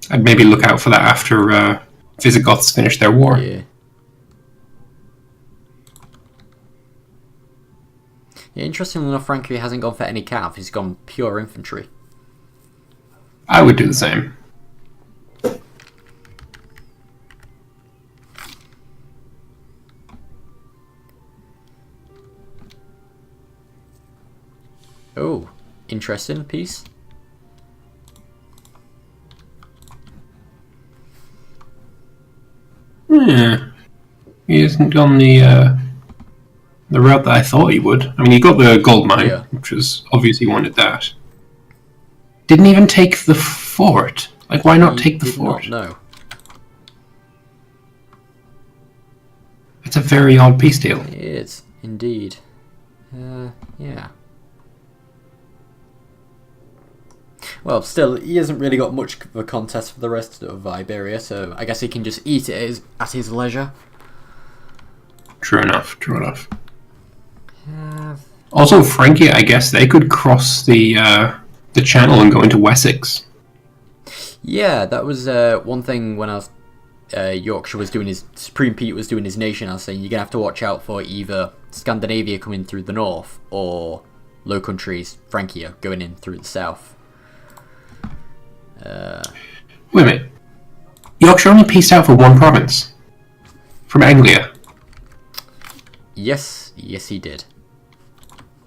I'd maybe look out for that after Visigoths finish their war. Yeah. Yeah, interestingly enough, Frankie hasn't gone for any cav. He's gone pure infantry. I would do the same. Oh, interesting piece. Yeah. He hasn't gone the route that I thought he would. I mean, he got the gold mine, Yeah. which was obvious he wanted that. Didn't even take the fort. Like, why not take the fort? No. It's a very odd peace deal. It is, indeed. Yeah. Well, still, he hasn't really got much of a contest for the rest of Iberia, so I guess he can just eat it at his leisure. True enough, true enough. Also, Frankie, I guess they could cross the channel and go into Wessex. Yeah, that was one thing when I was Yorkshire was doing his Supreme Pete was doing his nation. I was saying you're gonna have to watch out for either Scandinavia coming through the north or Low Countries, Francia, going in through the south. Wait a minute. Yorkshire only pieced out for one province from Anglia. Yes, he did.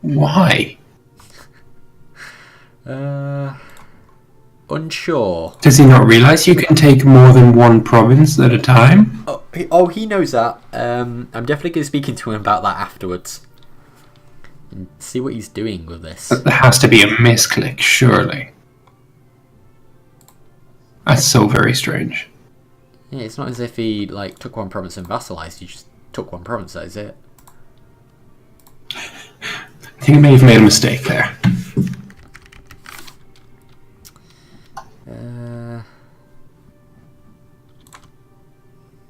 Why? Unsure. Does he not realise you can take more than one province at a time? He knows that. I'm definitely going to be speaking to him about that afterwards. And see what he's doing with this. There has to be a misclick, surely. That's so very strange. Yeah, it's not as if he took one province and vassalised. He just took one province. That is it. I think he may have made a mistake there.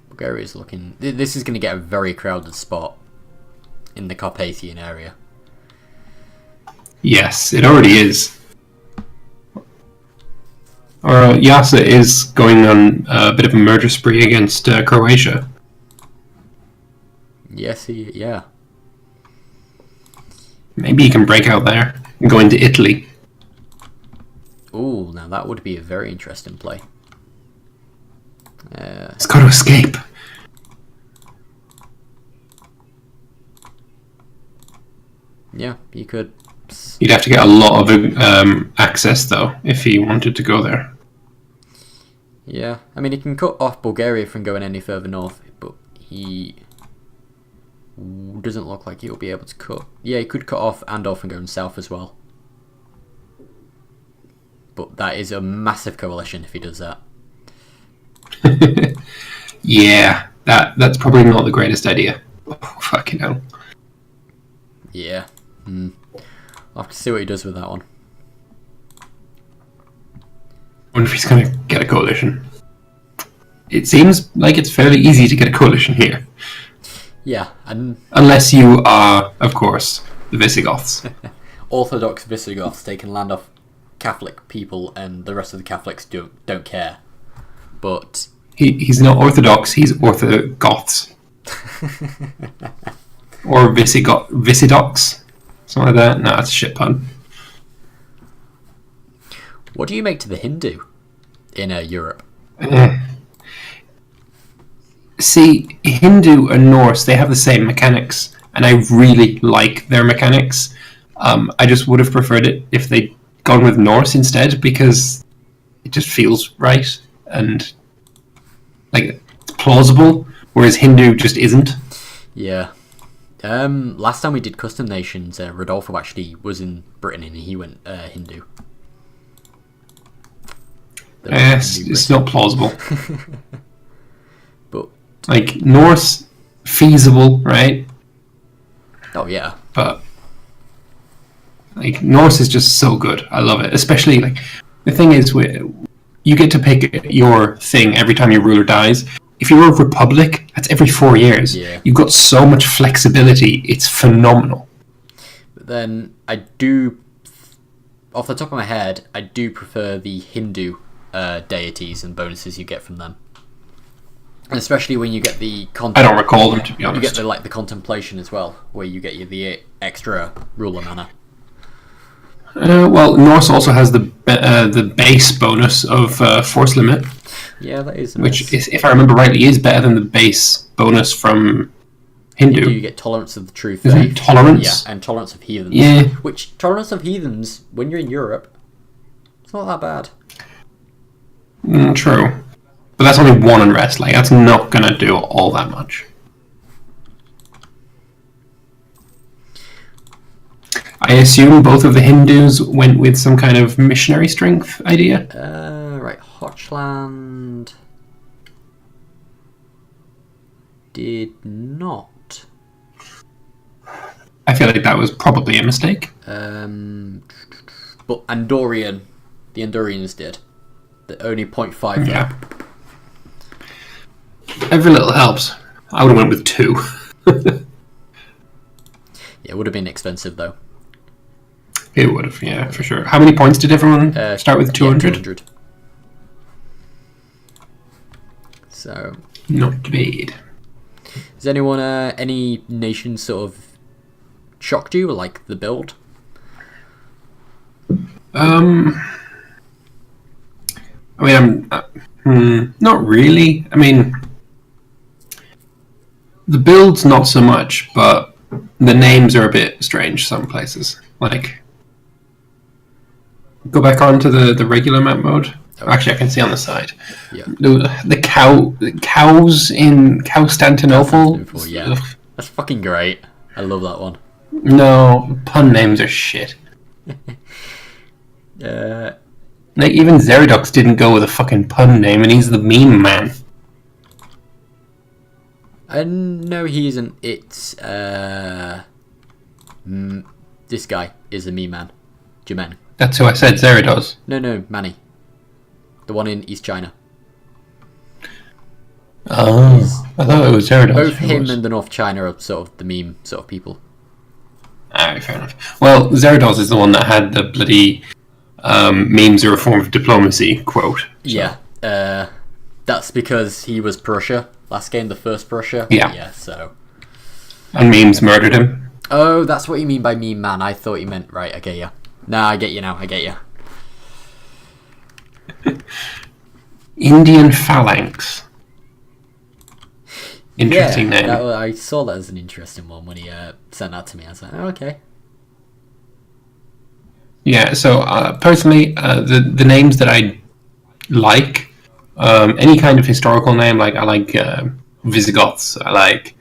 Bulgaria's looking. This is going to get a very crowded spot in the Carpathian area. Yes, it already is. Or Yasa is going on a bit of a murder spree against Croatia. Yes, yeah. Maybe he can break out there and go into Italy. Ooh, now that would be a very interesting play. He's got to escape. Yeah, you could. He'd have to get a lot of access, though, if he wanted to go there. Yeah, I mean, he can cut off Bulgaria from going any further north, but he doesn't look like he'll be able to cut. Yeah, he could cut off Andorf and go south as well. But that is a massive coalition if he does that. Yeah, that's probably not the greatest idea. Oh, fucking hell. Yeah. I'll have to see what he does with that one. I wonder if he's going to get a coalition. It seems like it's fairly easy to get a coalition here. Yeah, and unless you are, of course, the Visigoths. Orthodox Visigoths taking land off Catholic people, and the rest of the Catholics don't care. But he's not Orthodox; he's Orthogoths. Or Visidox, something like that. No, that's a shit pun. What do you make to the Hindu in Europe? See, Hindu and Norse, they have the same mechanics, and I really like their mechanics. I just would have preferred it if they'd gone with Norse instead, because it just feels right and it's plausible, whereas Hindu just isn't. Yeah. Last time we did Custom Nations, Rodolfo actually was in Britain and he went Hindu. Yes, it's not plausible. But Norse, feasible, right? Oh yeah. But Norse is just so good. I love it. Especially the thing is, you get to pick your thing every time your ruler dies. If you're a republic, that's every 4 years. Yeah. You've got so much flexibility. It's phenomenal. But then I do, off the top of my head, I do prefer the Hindu deities and bonuses you get from them. And especially when you get the I don't recall them, to be honest. You get the contemplation as well, where you get the extra ruler mana. Well, Norse also has the base bonus of force limit. Yeah, that is nice. Which, if I remember rightly, is better than the base bonus from Hindu. You get tolerance of the true faith. Isn't it tolerance? Yeah, and tolerance of heathens. Yeah. Which, tolerance of heathens, when you're in Europe, it's not that bad. True. But that's only one unrest. Like, that's not going to do all that much. I assume both of the Hindus went with some kind of missionary strength idea. Right, Hochland did not. I feel like that was probably a mistake. But Andorian, the Andorians did. The only 0.5. Yeah. Every little helps. I would have went with 2. Yeah, it would have been expensive though. It would have, yeah, for sure. How many points did everyone start with? 200? Yeah, 200. So. Not bad. Has anyone, any nation sort of shocked you, like the build? I mean, not really. I mean, the build's not so much, but the names are a bit strange some places. Like, go back onto the regular map mode. Oh. Actually, I can see on the side. Yeah. The cows in Constantinople. Yeah, that's fucking great. I love that one. No, pun names are shit. Like, even Zeradox didn't go with a fucking pun name, and he's the meme man. No, he isn't. It's this guy is the meme man. Jimen. That's who I said. Zerados. No, Manny. The one in East China. Oh, I thought it was Zerados. Both him and the North China are sort of the meme sort of people. Alright, fair enough. Well, Zerados is the one that had the bloody memes are a form of diplomacy quote. So. Yeah, that's because he was Prussia last game, the first Prussia. Yeah, so. And memes murdered him. Oh, that's what you mean by meme man. I thought you meant right. I get you. Nah, I get you now. I get you. Indian Phalanx. Interesting name. I saw that as an interesting one when he sent that to me. I was like, oh, okay. Yeah, so personally, the names that I like, any kind of historical name, like I like Visigoths, I like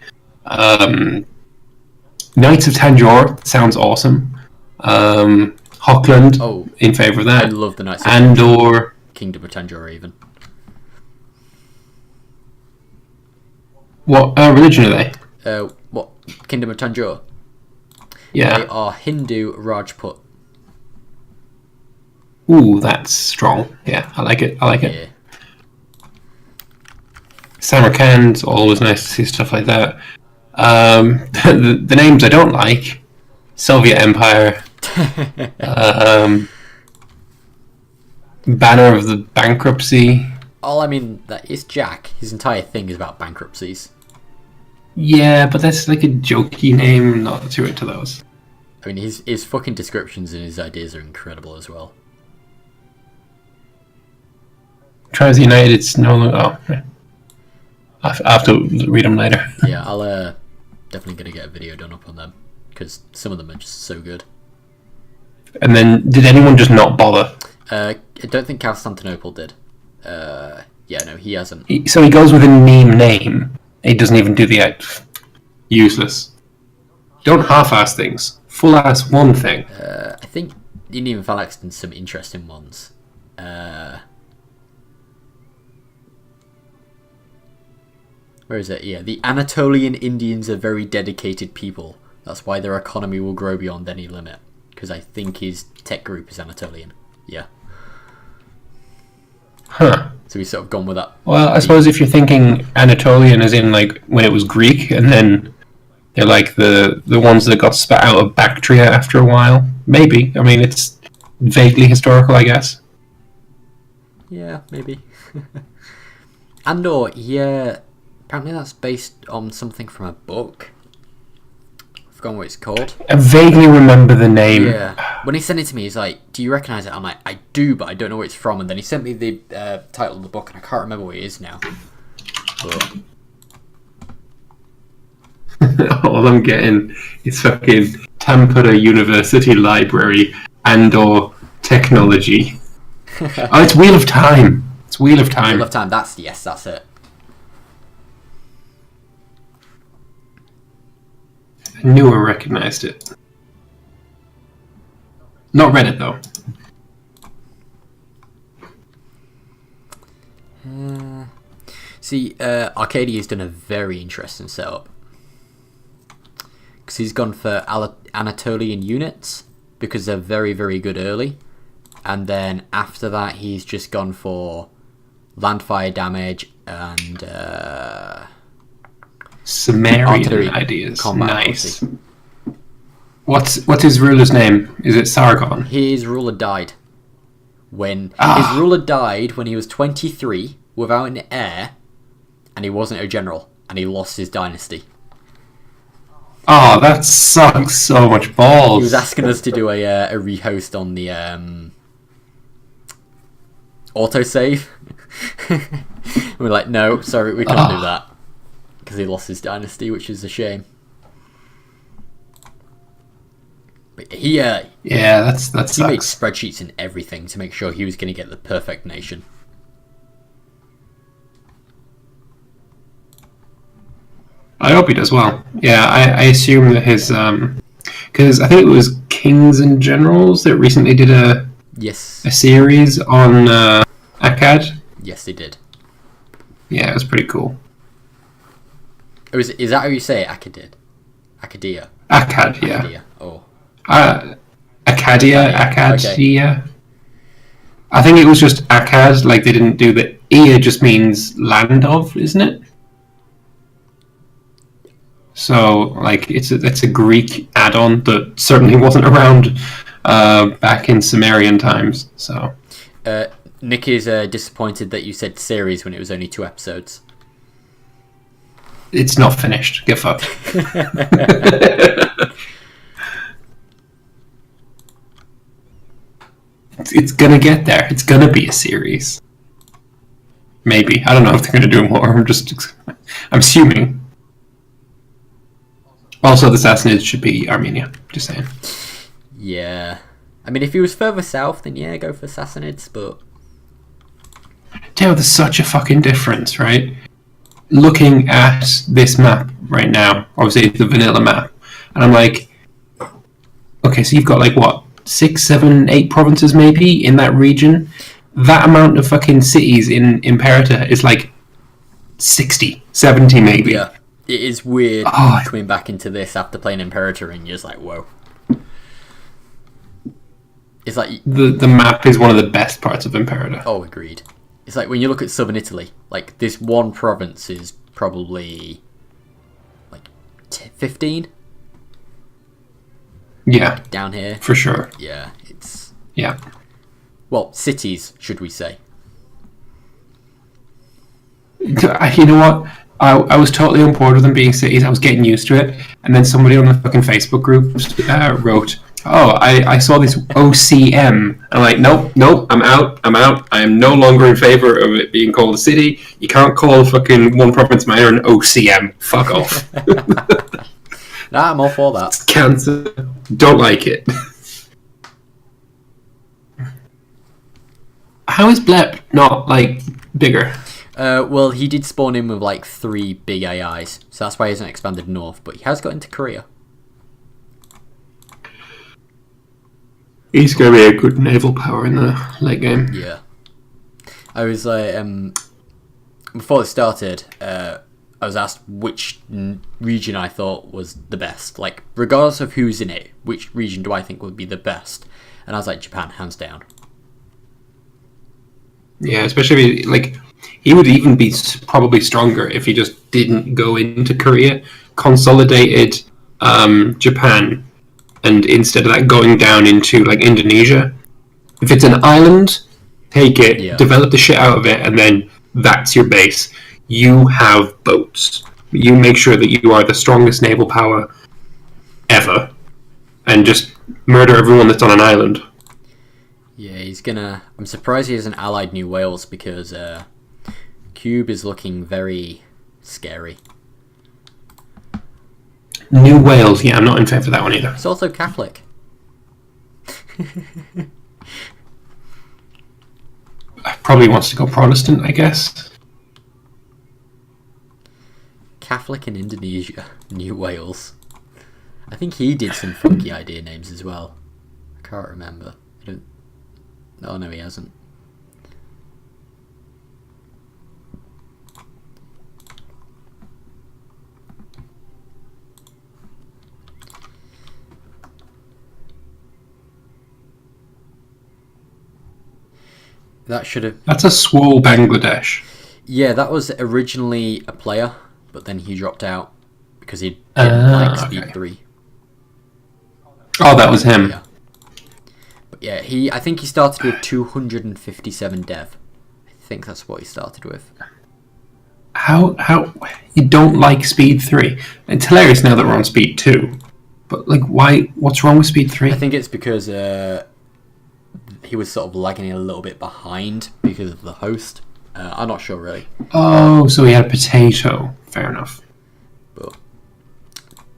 Knights of Tanjore, sounds awesome. Hochland, in favour of that. I love the Knights of Andor. Kingdom of Tanjore, even. What religion are they? What? Kingdom of Tanjore? Yeah. They are Hindu Rajput. Ooh, that's strong. Yeah, I like it. Yeah. Samarkand, always nice to see stuff like that. The names I don't like: Soviet Empire, Banner of the Bankruptcy. I mean, that is Jack. His entire thing is about bankruptcies. Yeah, but that's like a jokey name. I'm not too into those. I mean, his fucking descriptions and his ideas are incredible as well. Tribes United, it's no longer... Oh, I have to read them later. Yeah, I'll definitely going to get a video done up on them, because some of them are just so good. And then, did anyone just not bother? I don't think Constantinople did. Yeah, no, he hasn't. So he goes with a meme name. He doesn't even do the act. Useless. Don't half-ass things. Full-ass one thing. I think Indian Phalanx did some interesting ones. Where is it? Yeah, the Anatolian Indians are very dedicated people. That's why their economy will grow beyond any limit. Because I think his tech group is Anatolian. Yeah. Huh. So he's sort of gone with that. Well, I suppose if you're thinking Anatolian as in like when it was Greek, and then they're like the ones that got spat out of Bactria after a while. Maybe. I mean, it's vaguely historical, I guess. Yeah, maybe. And/or, yeah, apparently that's based on something from a book. I've forgotten what it's called. I vaguely remember the name. Yeah. When he sent it to me, he's like, "Do you recognise it?" I'm like, "I do, but I don't know where it's from." And then he sent me the title of the book, and I can't remember what it is now. But... All I'm getting is fucking Tampere University Library and/or technology. Oh, it's Wheel of Time. It's Wheel of Time. Wheel of Time. That's it. I knew I recognised it. Not read it though. See, Arcadia's done a very interesting setup. Because he's gone for Anatolian units, because they're very, very good early. And then after that, he's just gone for landfire damage and Sumerian ideas. Nice. Policy. What's his ruler's name? Is it Sargon? His ruler died. His ruler died when he was 23 without an heir, and he wasn't a general, and he lost his dynasty. Oh, that sucks so much balls. He was asking us to do a rehost on the autosave. We're like, no, sorry, we can't do that. Because he lost his dynasty, which is a shame. But he that sucks. He made spreadsheets and everything to make sure he was going to get the perfect nation. I hope he does well. Yeah, I assume that his because I think it was Kings and Generals that recently did a series on Akkad. Yes, they did. Yeah, it was pretty cool. Is that how you say it? Akkadia. Akkad, yeah. Akkadia. Oh. Akkadia. Okay. I think it was just Akkad. Like they didn't do the Ia. Just means land of, isn't it? So, like, it's a Greek add-on that certainly wasn't around back in Sumerian times. So, Nick is disappointed that you said series when it was only 2 episodes. It's not finished. Get fucked. It's gonna get there. It's gonna be a series. Maybe. I don't know if they're gonna do more. I'm assuming. Also, the Sassanids should be Armenia. Just saying. Yeah. I mean, if he was further south, then yeah, go for Sassanids, but... Dude, there's such a fucking difference, right? Looking at this map right now, obviously it's the vanilla map, and I'm like, okay, so you've got like, what, 6, 7, 8 provinces maybe in that region? That amount of fucking cities in Imperator is like 60, 70 maybe. Yeah. It is weird coming back into this after playing Imperator and you're just like, whoa. It's like... The map is one of the best parts of Imperator. Oh, agreed. It's like when you look at southern Italy, like this one province is probably like 15? Yeah. Like down here. For sure. Yeah, it's... Yeah. Well, cities, should we say. You know what? I was totally on board with them being cities. I was getting used to it. And then somebody on the fucking Facebook group wrote, I saw this OCM. I'm like, nope, I'm out. I am no longer in favour of it being called a city. You can't call fucking one province minor an OCM. Fuck off. Nah, I'm all for that. It's cancer. Don't like it. How is Blep not, like, bigger? Well, he did spawn in with like 3 big AIs, so that's why he hasn't expanded north, but he has got into Korea. He's going to be a good naval power in the late game. Yeah. I was like, before it started, I was asked which region I thought was the best. Like, regardless of who's in it, which region do I think would be the best? And I was like, Japan, hands down. Yeah, especially, like... He would even be probably stronger if he just didn't go into Korea, consolidated Japan, and instead of that going down into like Indonesia. If it's an island, take it, Yeah. develop the shit out of it, and then that's your base. You have boats. You make sure that you are the strongest naval power ever, and just murder everyone that's on an island. Yeah, he's gonna... I'm surprised he hasn't allied New Wales, because Cube is looking very scary. New Wales, yeah, I'm not in favour of that one either. It's also Catholic. Probably wants to go Protestant, I guess. Catholic in Indonesia, New Wales. I think he did some funky idea names as well. I can't remember. Oh no, he hasn't. That should have... That's a swole Bangladesh. Yeah, that was originally a player, but then he dropped out because he didn't like Speed 3. Oh, that was him. Yeah. But yeah, I think he started with 257 dev. I think that's what he started with. How you don't like Speed 3? It's hilarious now that we're on Speed 2. But like, why? What's wrong with Speed 3? I think it's because he was sort of lagging a little bit behind because of the host. I'm not sure really. Oh, so he had a potato. Fair enough. But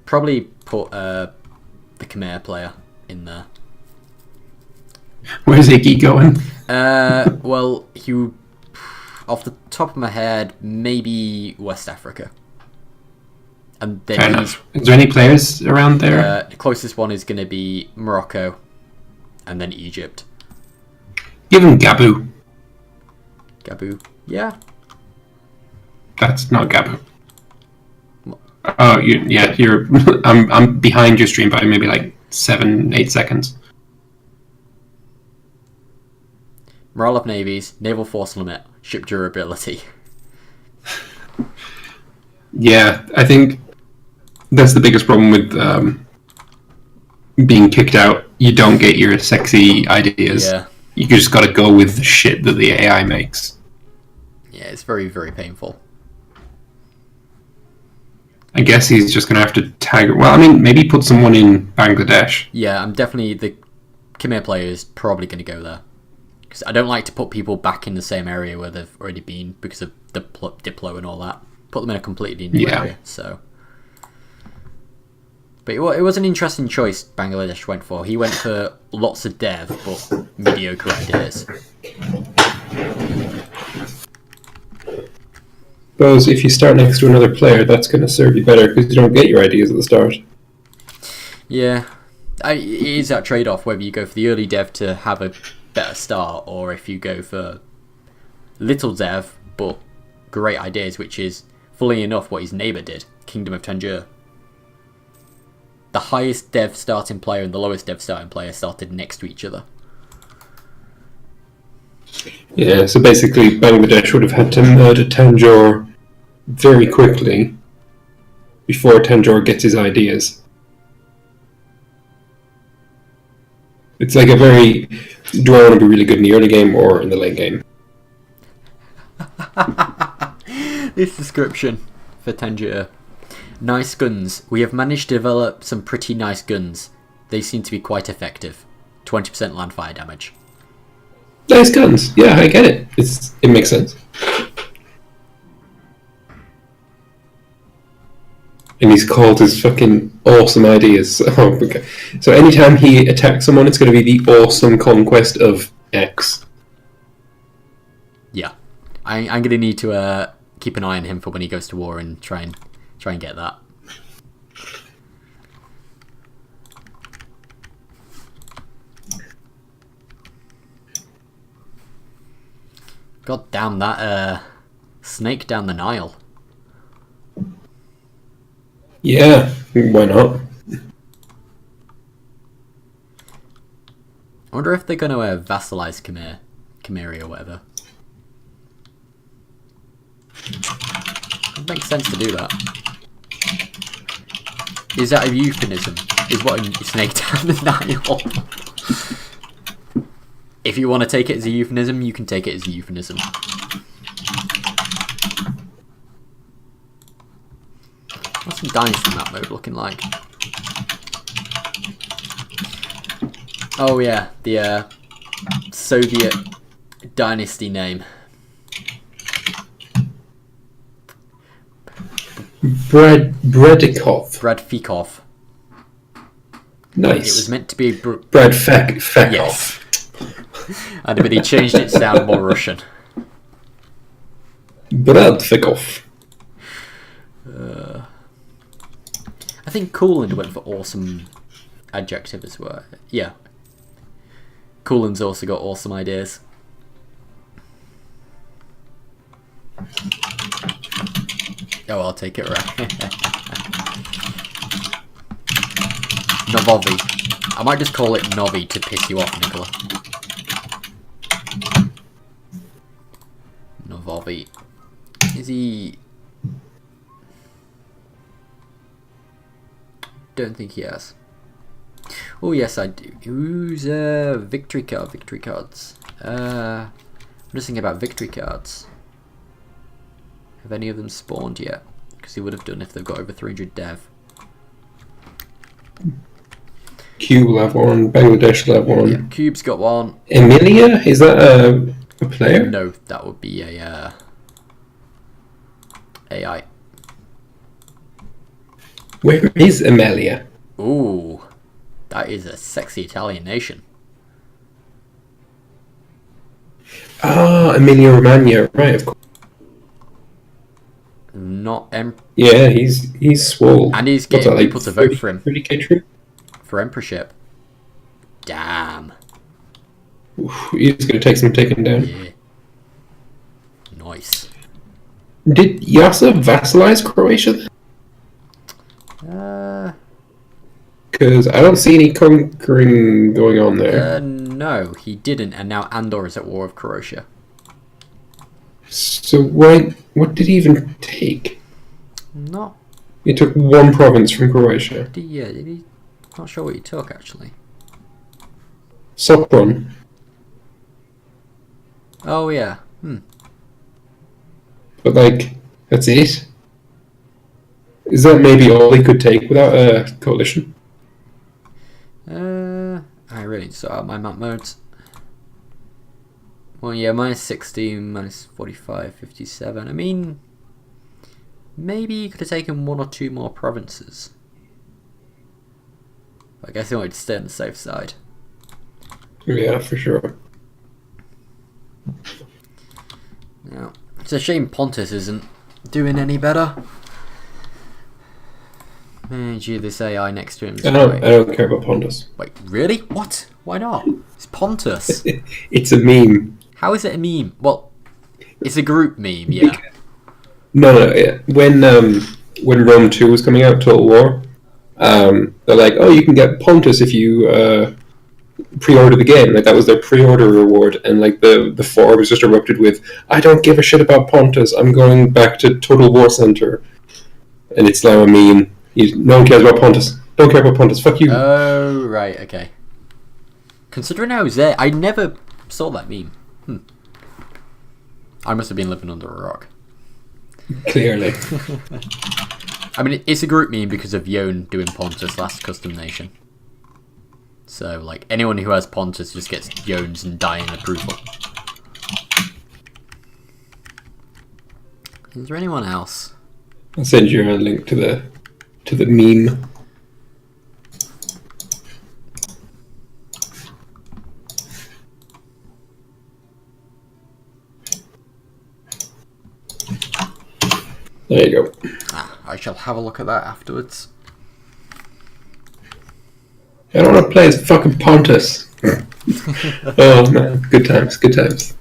probably put the Khmer player in there. Where's Iggy going? Well, off the top of my head, maybe West Africa. And then Fair enough. Is there any players around there? The closest one is going to be Morocco, and then Egypt. Give him Gabu. Gabu, yeah. That's not Gabu. Oh, you're. I'm behind your stream by maybe like 7-8 seconds. Morale of navies, naval force limit, ship durability. Yeah, I think that's the biggest problem with being kicked out. You don't get your sexy ideas. Yeah. You just got to go with the shit that the AI makes. Yeah, it's very, very painful. I guess he's just going to have to tag it. Well, I mean, maybe put someone in Bangladesh. Yeah, I'm definitely... The Khmer player is probably going to go there. Because I don't like to put people back in the same area where they've already been because of the Diplo and all that. Put them in a completely new area, so... But it was an interesting choice Bangladesh went for. He went for lots of dev, but mediocre ideas. Suppose if you start next to another player, that's going to serve you better because you don't get your ideas at the start. Yeah. It is that trade-off, whether you go for the early dev to have a better start, or if you go for little dev, but great ideas, which is, fully enough, what his neighbour did, Kingdom of Tangier. The highest dev starting player and the lowest dev starting player started next to each other. Yeah, so basically Bangladesh would have had to murder Tanjore very quickly before Tanjore gets his ideas. It's like a very... Do I want to be really good in the early game or in the late game? This description for Tangier. Nice guns. We have managed to develop some pretty nice guns. They seem to be quite effective. 20% land fire damage. Nice guns. Yeah, I get it. It makes sense. And he's called his fucking awesome ideas. Oh, okay. So anytime he attacks someone, it's going to be the awesome conquest of X. Yeah. I'm going to need to keep an eye on him for when he goes to war and try and get that. God damn that snake down the Nile. Yeah, why not? I wonder if they're going to vassalize Khmer or whatever. It makes sense to do that. Is that a euphemism? Is what a snake down the Nile? If you want to take it as a euphemism, you can take it as a euphemism. What's some Dynasty map mode looking like? Oh yeah, the Soviet Dynasty name. Bredikov. Bradfikov. Nice. It was meant to be Fekov. Yes. And but he changed it to sound more Russian. Bradfikov. I think Cooland went for awesome adjective as well. Yeah. Cooland's also got awesome ideas. Oh, I'll take it right. Novovi. I might just call it Novi to piss you off, Nicola. Novovi. Is he... Don't think he has. Oh yes, I do. Who's victory card? Victory cards. I'm just thinking about victory cards. Have any of them spawned yet? Because he would have done if they've got over 300 dev. Cube will have one. Bangladesh will have one. Yeah, Cube's got one. Emilia? Is that a player? No, that would be a AI. Where is Emilia? Ooh, that is a sexy Italian nation. Ah, Emilia Romagna, right? Of course. Not Yeah, he's swole. and he's What's getting that, people to vote for him 30k troop? for emperorship. Damn. Oof, he's going to take some taking down. Yeah. Nice. Did Yasa vassalize Croatia? Because I don't see any conquering going on there. No, he didn't, and now Andor is at war with Croatia. So what did he even take? Not. He took one province from Croatia. Did he? Not sure what he took actually. Sopron. Oh yeah. But like, that's it? Is that maybe all he could take without a coalition? I really need to sort out my map modes. Well, yeah, minus 16, minus 45, 57. I mean, maybe you could have taken one or two more provinces. I guess he wanted to stay on the safe side. Yeah, for sure. Now, it's a shame Pontus isn't doing any better. Gee, this AI next to him is I don't care about Pontus. Wait, really? What? Why not? It's Pontus. It's a meme. How is it a meme? Well, it's a group meme, yeah. No, yeah. When Rome 2 was coming out, Total War, they're like, oh, you can get Pontus if you pre-order the game. Like, that was their pre-order reward, and like the forum was just erupted with, I don't give a shit about Pontus, I'm going back to Total War Center. And it's now a meme. No one cares about Pontus. Don't care about Pontus. Fuck you. Oh, right, okay. Considering I was there, I never saw that meme. I must have been living under a rock. Clearly. I mean, it's a group meme because of Yon doing Pontus last custom nation. So, like, anyone who has Pontus just gets Yon's and dying approval. Is there anyone else? I'll send you a link to the meme. There you go. I shall have a look at that afterwards. I don't want to play as fucking Pontus. Oh man, good times, good times.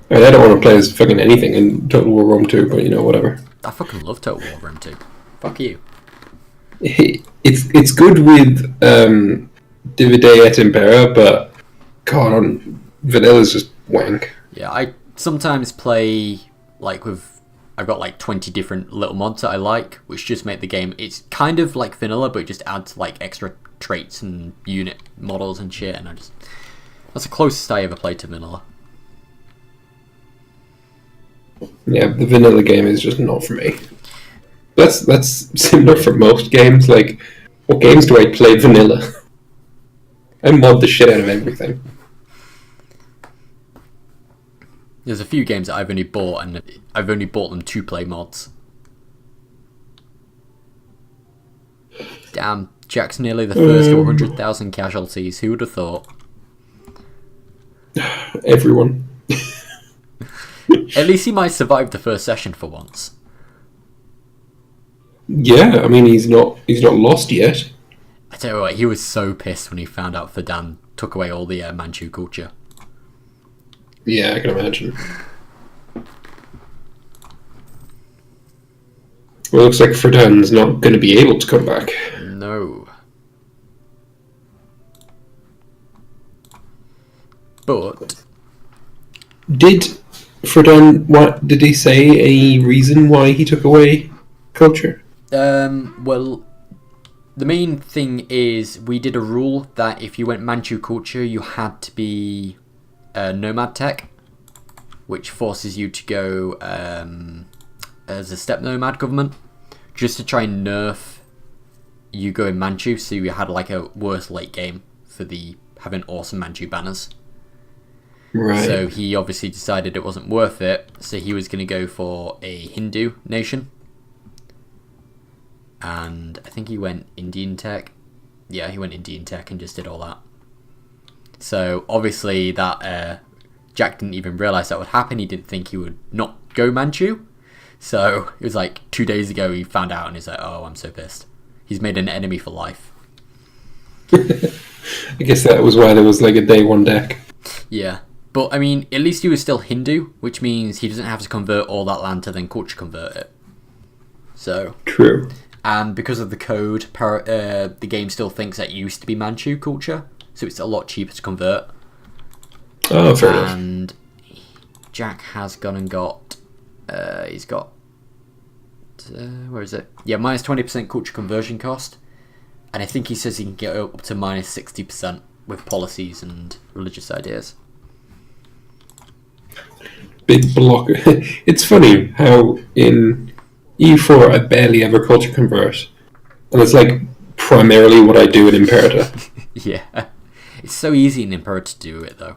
I mean, I don't want to play as fucking anything in Total War Rome 2, but you know, whatever. I fucking love Total War Rome 2. Fuck you. It's good with Divide et Impera, but God, on Vanilla's just wank. Yeah, I sometimes play like with. I've got like 20 different little mods that I like, which just make the game. It's kind of like vanilla, but it just adds like extra traits and unit models and shit, and that's the closest I ever played to vanilla. Yeah, the vanilla game is just not for me. That's similar for most games. Like, what games do I play vanilla? I mod the shit out of everything. There's a few games that I've only bought, and I've only bought them to play mods. Damn, Jack's nearly the first to 100,000 casualties. Who would have thought? Everyone. At least he might survive the first session for once. Yeah, I mean he's not lost yet. I tell you what, he was so pissed when he found out Verdan took away all the Manchu culture. Yeah, I can imagine. Well, it looks like Verdan's not going to be able to come back. No. But Did Verdan, what did he say a reason why he took away culture? well, the main thing is we did a rule that if you went Manchu culture, you had to be nomad tech, which forces you to go as a step nomad government, just to try and nerf you going Manchu, so you had like a worse late game for the having awesome Manchu banners. Right. So he obviously decided it wasn't worth it, so he was going to go for a Hindu nation. And I think he went Indian tech. Yeah, he went Indian tech and just did all that. So obviously that Jack didn't even realise that would happen. He didn't think he would not go Manchu. So it was like 2 days ago he found out and he's like, oh, I'm so pissed. He's made an enemy for life. I guess that was why there was like a day one deck. Yeah. But I mean, at least he was still Hindu, which means he doesn't have to convert all that land to then culture convert it. So True. and because of the code, the game still thinks that used to be Manchu culture, so it's a lot cheaper to convert. Oh, fair enough. And Jack has gone and got, he's got, where is it? Yeah, minus 20% culture conversion cost, and I think he says he can get up to minus 60% with policies and religious ideas. Big block. It's funny how in E4 I barely ever culture convert, and it's like primarily what I do in Imperator. Yeah, it's so easy in Imperator to do it though.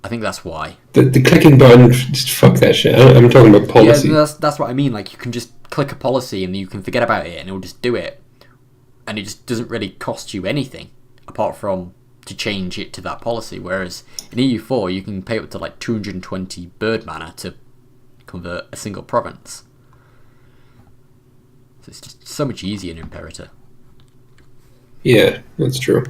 I think that's why. The clicking button, just fuck that shit. I'm talking about policy. Yeah, that's what I mean. Like, you can just click a policy and you can forget about it and it will just do it. And it just doesn't really cost you anything apart from to change it to that policy. Whereas in EU4, you can pay up to like 220 bird mana to convert a single province. So it's just so much easier in Imperator. Yeah, that's true.